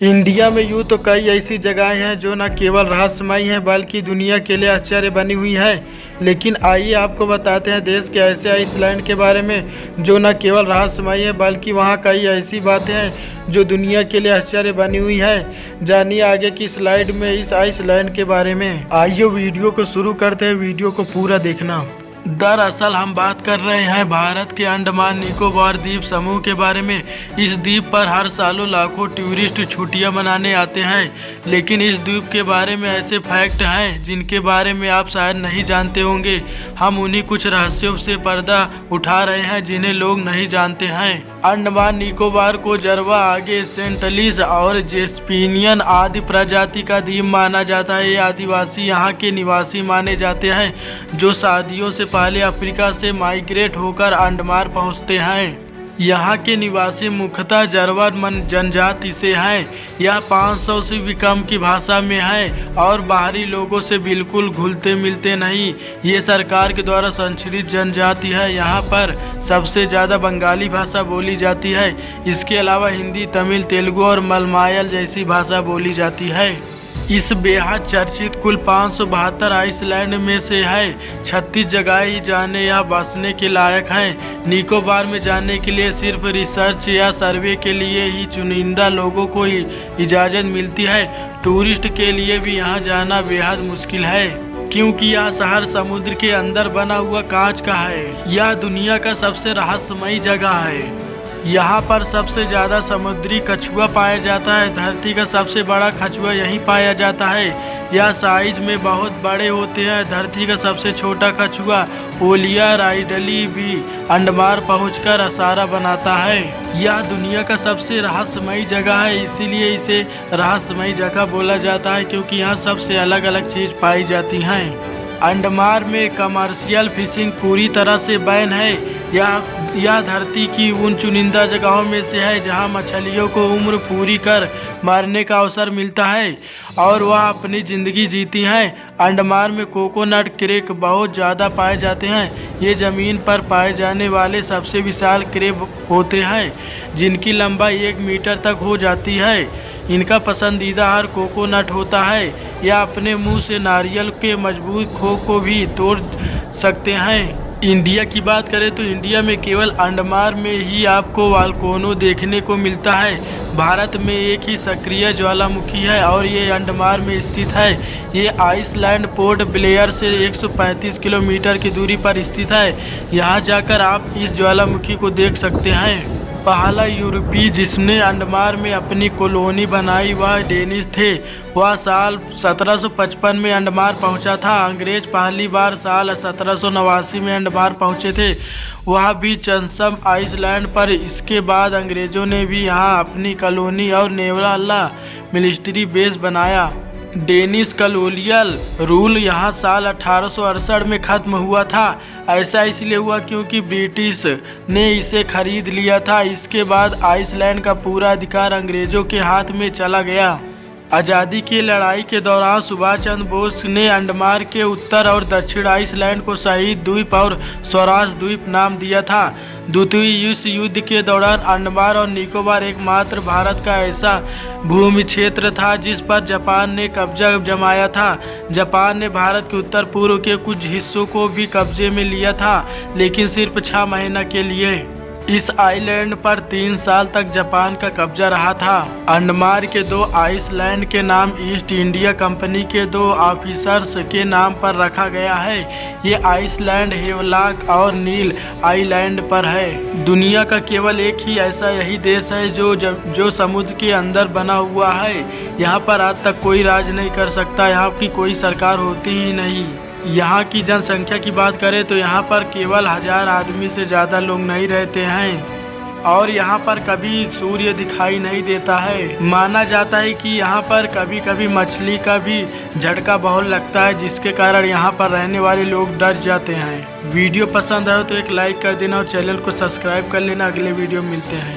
India में यूँ तो कई ऐसी जगहें हैं जो न केवल रहस्यमयी हैं बल्कि दुनिया के लिए आश्चर्य बनी हुई हैं। लेकिन आइए आपको बताते हैं देश के ऐसे आइसलैंड के बारे में जो न केवल रहस्यमयी है बल्कि वहाँ कई ऐसी बातें हैं जो दुनिया के लिए आश्चर्य बनी हुई हैं। जानिए आगे की स्लाइड में इस आइसलैंड के बारे में। आइए वीडियो को शुरू करते हैं, वीडियो को पूरा देखना। दरअसल हम बात कर रहे हैं भारत के अंडमान निकोबार द्वीप समूह के बारे में। इस द्वीप पर हर सालों लाखों टूरिस्ट छुट्टियां मनाने आते हैं, लेकिन इस द्वीप के बारे में ऐसे फैक्ट हैं जिनके बारे में आप शायद नहीं जानते होंगे। हम उन्हीं कुछ रहस्यों से पर्दा उठा रहे हैं जिन्हें लोग नहीं जानते हैं। अंडमान निकोबार को जरवा, आगे सेंटलिस और जेस्पिनियन आदि प्रजाति का द्वीप माना जाता है। ये आदिवासी यहाँ के निवासी माने जाते हैं जो सदियों से पहले अफ्रीका से माइग्रेट होकर अंडमान पहुँचते हैं। यहाँ के निवासी मुख्यतः जरवा जनजाति से हैं। यह 500 से भी कम की भाषा में है और बाहरी लोगों से बिल्कुल घुलते मिलते नहीं। ये सरकार के द्वारा संरक्षित जनजाति है। यहाँ पर सबसे ज़्यादा बंगाली भाषा बोली जाती है। इसके अलावा हिंदी, तमिल, तेलुगु और मलयालम जैसी भाषा बोली जाती है। इस बेहद चर्चित कुल 572 आइसलैंड में से है 36 जगह जाने या बसने के लायक हैं। निकोबार में जाने के लिए सिर्फ रिसर्च या सर्वे के लिए ही चुनिंदा लोगों को इजाज़त मिलती है। टूरिस्ट के लिए भी यहाँ जाना बेहद मुश्किल है क्योंकि यह शहर समुद्र के अंदर बना हुआ कांच का है। यह दुनिया का सबसे रहस्यमयी जगह है। यहाँ पर सबसे ज़्यादा समुद्री कछुआ पाया जाता है। धरती का सबसे बड़ा कछुआ यहीं पाया जाता है। यह साइज में बहुत बड़े होते हैं। धरती का सबसे छोटा कछुआ ओलिया राइडली भी अंडमान पहुंचकर आसारा बनाता है। यह दुनिया का सबसे रहस्यमयी जगह है, इसीलिए इसे रहस्यमयी जगह बोला जाता है क्योंकि यहाँ सबसे अलग अलग चीज़ पाई जाती हैं। अंडमान में कमर्शियल फिशिंग पूरी तरह से बैन है। यह धरती की उन चुनिंदा जगहों में से है जहां मछलियों को उम्र पूरी कर मारने का अवसर मिलता है और वह अपनी ज़िंदगी जीती हैं। अंडमान में कोकोनट क्रेक बहुत ज़्यादा पाए जाते हैं। ये ज़मीन पर पाए जाने वाले सबसे विशाल क्रेब होते हैं जिनकी लंबाई 1 मीटर तक हो जाती है। इनका पसंदीदा आहार कोकोनट होता है। यह अपने मुंह से नारियल के मजबूत खोख को भी तोड़ सकते हैं। इंडिया की बात करें तो इंडिया में केवल अंडमान में ही आपको वोल्केनो देखने को मिलता है। भारत में एक ही सक्रिय ज्वालामुखी है और ये अंडमान में स्थित है। ये आइसलैंड पोर्ट ब्लेयर से 135 किलोमीटर की दूरी पर स्थित है। यहाँ जाकर आप इस ज्वालामुखी को देख सकते हैं। पहला यूरोपीय जिसने अंडमान में अपनी कॉलोनी बनाई वह डेनिस थे। वह साल 1755 में अंडमान पहुंचा था। अंग्रेज पहली बार साल 1789 में अंडमान पहुंचे थे, वह भी चैथम आइसलैंड पर। इसके बाद अंग्रेज़ों ने भी यहाँ अपनी कॉलोनी और नेवला मिलिट्री बेस बनाया। डेनिश कॉलोनियल रूल यहाँ साल 1868 में ख़त्म हुआ था। ऐसा इसलिए हुआ क्योंकि ब्रिटिश ने इसे खरीद लिया था। इसके बाद आइसलैंड का पूरा अधिकार अंग्रेज़ों के हाथ में चला गया। आज़ादी की लड़ाई के दौरान सुभाष चंद्र बोस ने अंडमान के उत्तर और दक्षिण आइसलैंड को शहीद द्वीप और स्वराज द्वीप नाम दिया था। द्वितीय विश्व युद्ध के दौरान अंडमान और निकोबार एकमात्र भारत का ऐसा भूमि क्षेत्र था जिस पर जापान ने कब्जा जमाया था। जापान ने भारत के उत्तर पूर्व के कुछ हिस्सों को भी कब्जे में लिया था, लेकिन सिर्फ 6 महीने के लिए। इस आइलैंड पर 3 साल तक जापान का कब्जा रहा था। अंडमान के 2 आइसलैंड के नाम ईस्ट इंडिया कंपनी के 2 ऑफिसर्स के नाम पर रखा गया है। ये आइसलैंड हेवलॉक और नील आइलैंड पर है। दुनिया का केवल एक ही ऐसा यही देश है जो समुद्र के अंदर बना हुआ है। यहाँ पर आज तक कोई राज नहीं कर सकता। यहाँ की कोई सरकार होती ही नहीं। यहाँ की जनसंख्या की बात करें तो यहाँ पर केवल 1000 आदमी से ज़्यादा लोग नहीं रहते हैं और यहाँ पर कभी सूर्य दिखाई नहीं देता है। माना जाता है कि यहाँ पर कभी कभी मछली का भी झटका बहुत लगता है, जिसके कारण यहाँ पर रहने वाले लोग डर जाते हैं। वीडियो पसंद आए तो एक लाइक कर देना और चैनल को सब्सक्राइब कर लेना। अगले वीडियो में मिलते हैं।